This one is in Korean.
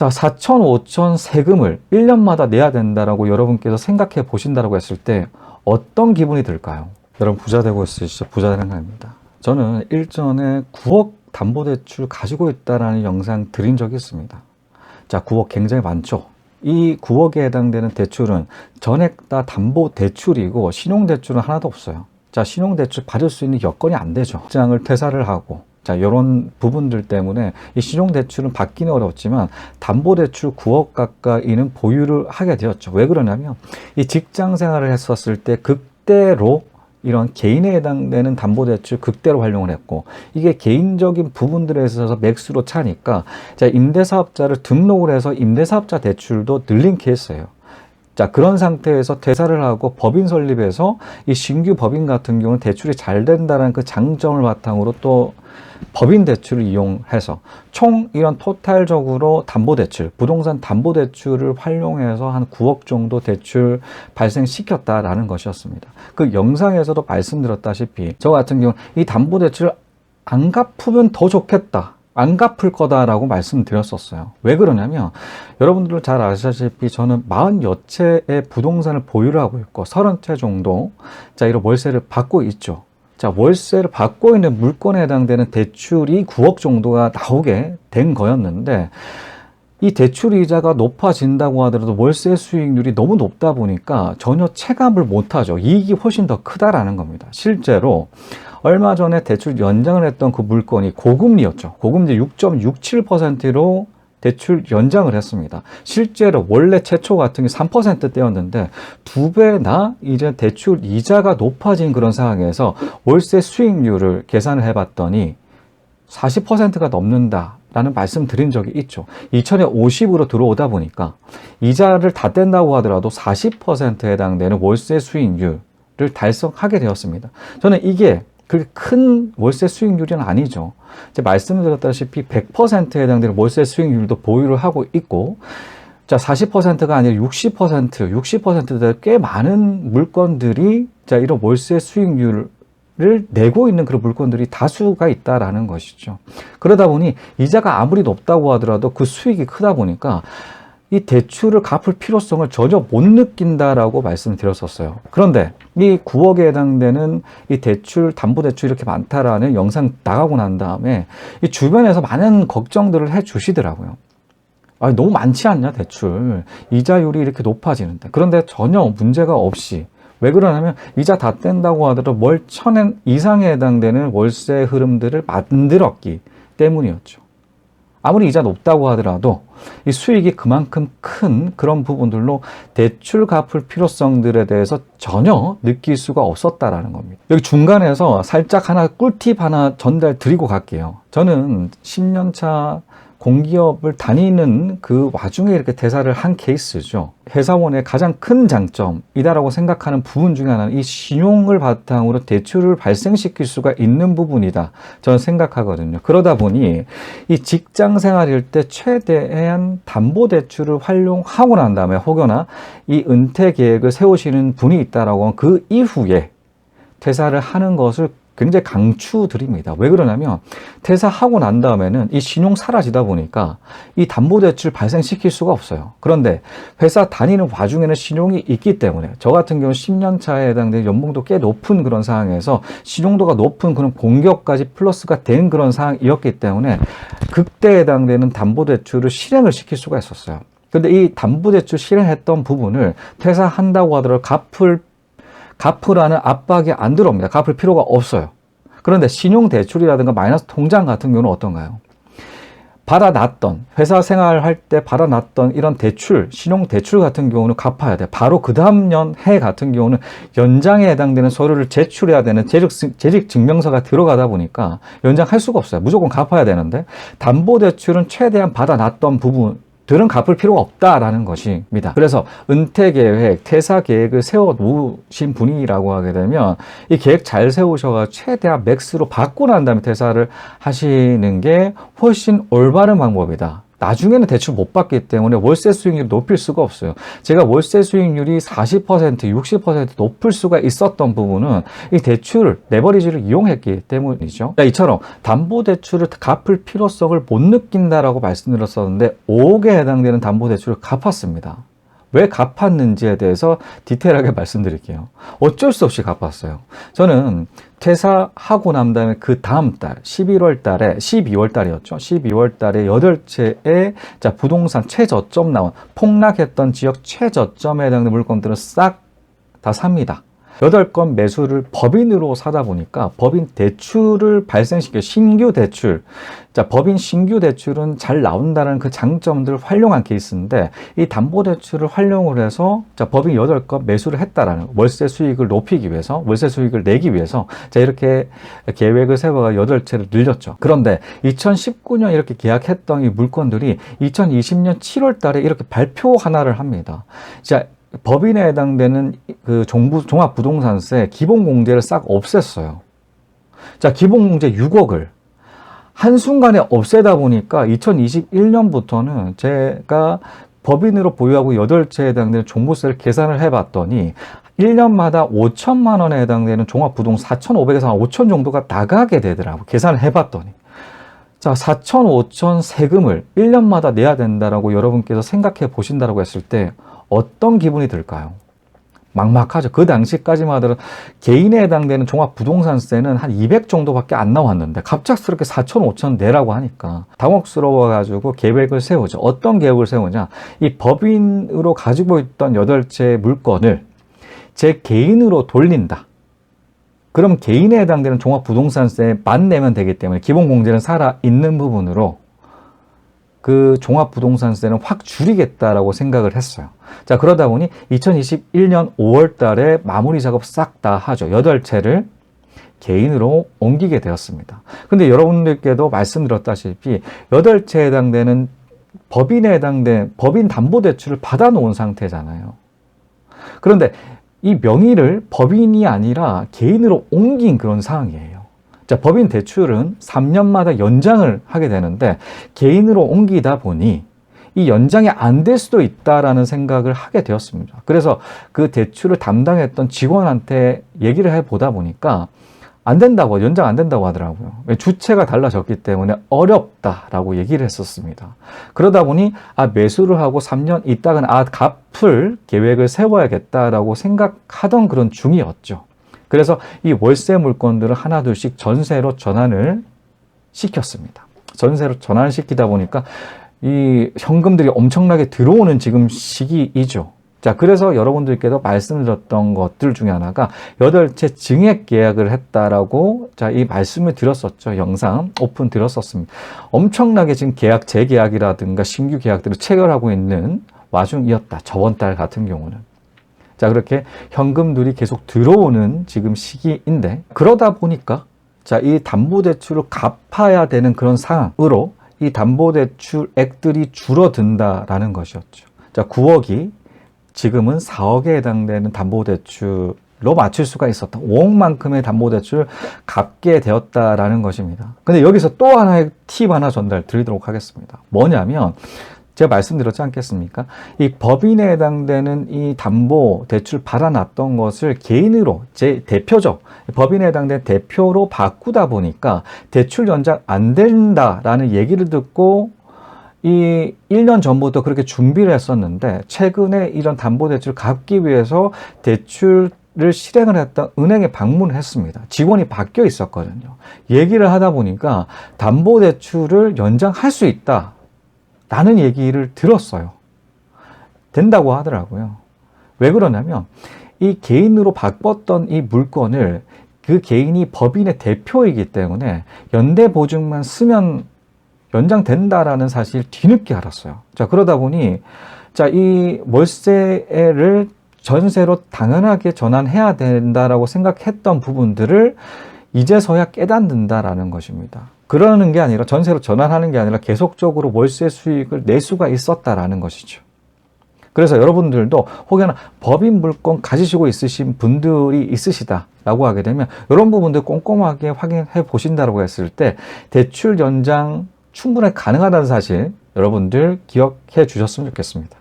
자, 4천, 5천 세금을 1년마다 내야 된다라고 여러분께서 생각해 보신다라고 했을 때 어떤 기분이 들까요? 여러분 부자 되고 있으시죠? 부자 되는 겁니다. 저는 일전에 9억 담보대출 가지고 있다라는 영상 드린 적이 있습니다. 자, 9억 굉장히 많죠? 이 9억에 해당되는 대출은 전액 다 담보대출이고 신용대출은 하나도 없어요. 자, 신용대출 받을 수 있는 여건이 안 되죠. 직장을 퇴사를 하고 자, 이런 부분들 때문에 이 신용대출은 받기는 어렵지만 담보대출 9억 가까이는 보유를 하게 되었죠. 왜 그러냐면 이 직장 생활을 했었을 때 극대로 이런 개인에 해당되는 담보대출 극대로 활용을 했고 이게 개인적인 부분들에 있어서 맥스로 차니까 자, 임대사업자를 등록을 해서 임대사업자 대출도 늘린 케이스예요. 자, 그런 상태에서 퇴사를 하고 법인 설립해서 이 신규 법인 같은 경우는 대출이 잘 된다는 그 장점을 바탕으로 또 법인 대출을 이용해서 총 이런 토탈적으로 담보대출, 부동산 담보대출을 활용해서 한 9억 정도 대출 발생시켰다라는 것이었습니다. 그 영상에서도 말씀드렸다시피 저 같은 경우는 이 담보대출을 안 갚으면 더 좋겠다. 안 갚을 거다라고 말씀드렸었어요. 왜 그러냐면 여러분들도 잘 아시다시피 저는 40여 채의 부동산을 보유를 하고 있고 30채 정도 자, 이런 월세를 받고 있죠. 자, 월세를 받고 있는 물건에 해당되는 대출이 9억 정도가 나오게 된 거였는데 이 대출 이자가 높아진다고 하더라도 월세 수익률이 너무 높다 보니까 전혀 체감을 못하죠. 이익이 훨씬 더 크다라는 겁니다. 실제로 얼마 전에 대출 연장을 했던 그 물건이 고금리였죠. 고금리 6.67%로 대출 연장을 했습니다. 실제로 원래 최초 같은 게 3%대였는데 2배나 이제 대출 이자가 높아진 그런 상황에서 월세 수익률을 계산을 해봤더니 40%가 넘는다라는 말씀 드린 적이 있죠. 2000에 50으로 들어오다 보니까 이자를 다 뗀다고 하더라도 40%에 해당되는 월세 수익률을 달성하게 되었습니다. 저는 이게 그렇게 큰 월세 수익률은 아니죠. 제가 말씀드렸다시피 100%에 해당되는 월세 수익률도 보유를 하고 있고, 자, 40%가 아니라 60%대 꽤 많은 물건들이 자, 이런 월세 수익률을 내고 있는 그런 물건들이 다수가 있다라는 것이죠. 그러다 보니 이자가 아무리 높다고 하더라도 그 수익이 크다 보니까 이 대출을 갚을 필요성을 전혀 못 느낀다라고 말씀드렸었어요. 그런데 이 9억에 해당되는 이 대출, 담보대출 이렇게 많다라는 영상 나가고 난 다음에 이 주변에서 많은 걱정들을 해 주시더라고요. 아, 너무 많지 않냐, 대출. 이자율이 이렇게 높아지는데. 그런데 전혀 문제가 없이. 왜 그러냐면 이자 다 뗀다고 하더라도 월 1000엔 이상에 해당되는 월세 흐름들을 만들었기 때문이었죠. 아무리 이자 높다고 하더라도 이 수익이 그만큼 큰 그런 부분들로 대출 갚을 필요성들에 대해서 전혀 느낄 수가 없었다라는 겁니다. 여기 중간에서 살짝 하나 꿀팁 하나 전달 드리고 갈게요. 저는 10년차 공기업을 다니는 그 와중에 이렇게 퇴사를 한 케이스죠. 회사원의 가장 큰 장점이다라고 생각하는 부분 중에 하나는 이 신용을 바탕으로 대출을 발생시킬 수가 있는 부분이다. 저는 생각하거든요. 그러다 보니 이 직장 생활일 때 최대한 담보대출을 활용하고 난 다음에 혹여나 이 은퇴 계획을 세우시는 분이 있다라고 하면 그 이후에 퇴사를 하는 것을 굉장히 강추드립니다. 왜 그러냐면 퇴사하고 난 다음에는 이 신용 사라지다 보니까 이 담보대출 발생시킬 수가 없어요. 그런데 회사 다니는 와중에는 신용이 있기 때문에 저 같은 경우는 10년 차에 해당되는 연봉도 꽤 높은 그런 상황에서 신용도가 높은 그런 공격까지 플러스가 된 그런 상황이었기 때문에 그때 해당되는 담보대출을 실행을 시킬 수가 있었어요. 근데 이 담보대출 실행했던 부분을 퇴사한다고 하더라도 갚으라는 압박이 안 들어옵니다. 갚을 필요가 없어요. 그런데 신용대출이라든가 마이너스 통장 같은 경우는 어떤가요? 받아놨던, 회사 생활할 때 받아놨던 이런 대출, 신용대출 같은 경우는 갚아야 돼. 바로 그 다음 해 같은 경우는 연장에 해당되는 서류를 제출해야 되는 재직증명서가 들어가다 보니까 연장할 수가 없어요. 무조건 갚아야 되는데 담보대출은 최대한 받아놨던 부분 들은 갚을 필요가 없다라는 것입니다. 그래서 은퇴 계획, 퇴사 계획을 세워 놓으신 분이라고 하게 되면 이 계획 잘 세우셔가 최대한 맥스로 받고 난 다음에 퇴사를 하시는 게 훨씬 올바른 방법이다. 나중에는 대출 못 받기 때문에 월세 수익률을 높일 수가 없어요. 제가 월세 수익률이 40%, 60% 높을 수가 있었던 부분은 이 대출, 레버리지를 이용했기 때문이죠. 이처럼 담보대출을 갚을 필요성을 못 느낀다라고 말씀드렸었는데 5억에 해당되는 담보대출을 갚았습니다. 왜 갚았는지에 대해서 디테일하게 말씀드릴게요. 어쩔 수 없이 갚았어요. 저는 퇴사하고 난 다음에 그 다음 달 12월 달이었죠. 12월 달에 8채의 부동산 최저점 나온 폭락했던 지역 최저점에 해당되는 물건들을 싹 다 삽니다. 8건 매수를 법인으로 사다 보니까 법인 대출을 발생시켜 신규 대출. 법인 신규 대출은 잘 나온다는 그 장점들을 활용한 케이스인데 이 담보대출을 활용을 해서 법인 8건 매수를 했다라는 월세 수익을 높이기 위해서, 월세 수익을 내기 위해서 이렇게 계획을 세워가 8채를 늘렸죠. 그런데 2019년 이렇게 계약했던 이 물건들이 2020년 7월 달에 이렇게 발표 하나를 합니다. 법인에 해당되는 그 종합부동산세 기본공제를 싹 없앴어요. 기본공제 6억을 한순간에 없애다 보니까 2021년부터는 제가 법인으로 보유하고 8채에 해당되는 종부세를 계산을 해봤더니 1년마다 5천만 원에 해당되는 종합부동산 4,500에서 5천 정도가 나가게 되더라고요. 계산을 해봤더니. 4천, 5천 세금을 1년마다 내야 된다라고 여러분께서 생각해 보신다고 했을 때 어떤 기분이 들까요? 막막하죠. 그 당시까지만 하더라도 개인에 해당되는 종합부동산세는 한 200 정도밖에 안 나왔는데 갑작스럽게 4천, 5천 내라고 하니까 당혹스러워가지고 계획을 세우죠. 어떤 계획을 세우냐? 이 법인으로 가지고 있던 8채의 물건을 제 개인으로 돌린다. 그럼 개인에 해당되는 종합부동산세만 내면 되기 때문에 기본공제는 살아있는 부분으로 그 종합부동산세는 확 줄이겠다라고 생각을 했어요. 그러다 보니 2021년 5월 달에 마무리 작업 싹 다 하죠. 8채를 개인으로 옮기게 되었습니다. 근데 여러분들께도 말씀드렸다시피 8채에 해당되는 법인에 해당된 법인 담보대출을 받아놓은 상태잖아요. 그런데 이 명의를 법인이 아니라 개인으로 옮긴 그런 상황이에요. 법인 대출은 3년마다 연장을 하게 되는데 개인으로 옮기다 보니 이 연장이 안 될 수도 있다라는 생각을 하게 되었습니다. 그래서 그 대출을 담당했던 직원한테 얘기를 해보다 보니까 안 된다고, 연장 안 된다고 하더라고요. 주체가 달라졌기 때문에 어렵다라고 얘기를 했었습니다. 그러다 보니 매수를 하고 3년 있다가는 갚을 계획을 세워야겠다라고 생각하던 그런 중이었죠. 그래서 이 월세 물건들을 하나둘씩 전세로 전환을 시켰습니다. 전세로 전환시키다 보니까 이 현금들이 엄청나게 들어오는 지금 시기이죠. 그래서 여러분들께도 말씀드렸던 것들 중에 하나가 8채 증액 계약을 했다라고 이 말씀을 드렸었죠. 영상 오픈 드렸었습니다. 엄청나게 지금 재계약이라든가 신규 계약들을 체결하고 있는 와중이었다. 저번 달 같은 경우는. 그렇게 현금들이 계속 들어오는 지금 시기인데 그러다 보니까 이 담보대출을 갚아야 되는 그런 상황으로 이 담보대출액들이 줄어든다라는 것이었죠. 9억이 지금은 4억에 해당되는 담보대출로 맞출 수가 있었다. 5억만큼의 담보대출을 갚게 되었다라는 것입니다. 근데 여기서 또 하나의 팁 하나 전달 드리도록 하겠습니다. 뭐냐면 제가 말씀드렸지 않겠습니까? 이 법인에 해당되는 이 담보 대출 받아놨던 것을 개인으로 제 대표죠. 법인에 해당되는 대표로 바꾸다 보니까 대출 연장 안 된다라는 얘기를 듣고 이 1년 전부터 그렇게 준비를 했었는데 최근에 이런 담보 대출을 갚기 위해서 대출을 실행을 했던 은행에 방문을 했습니다. 직원이 바뀌어 있었거든요. 얘기를 하다 보니까 담보 대출을 연장할 수 있다. 라는 얘기를 들었어요. 된다고 하더라고요. 왜 그러냐면 이 개인으로 바꿨던 이 물건을 그 개인이 법인의 대표이기 때문에 연대보증만 쓰면 연장된다라는 사실을 뒤늦게 알았어요. 그러다 보니 이 월세를 전세로 당연하게 전환해야 된다라고 생각했던 부분들을 이제서야 깨닫는다라는 것입니다. 그러는 게 아니라 전세로 전환하는 게 아니라 계속적으로 월세 수익을 낼 수가 있었다라는 것이죠. 그래서 여러분들도 혹여나 법인 물건 가지시고 있으신 분들이 있으시다라고 하게 되면 이런 부분들 꼼꼼하게 확인해 보신다고 했을 때 대출 연장 충분히 가능하다는 사실 여러분들 기억해 주셨으면 좋겠습니다.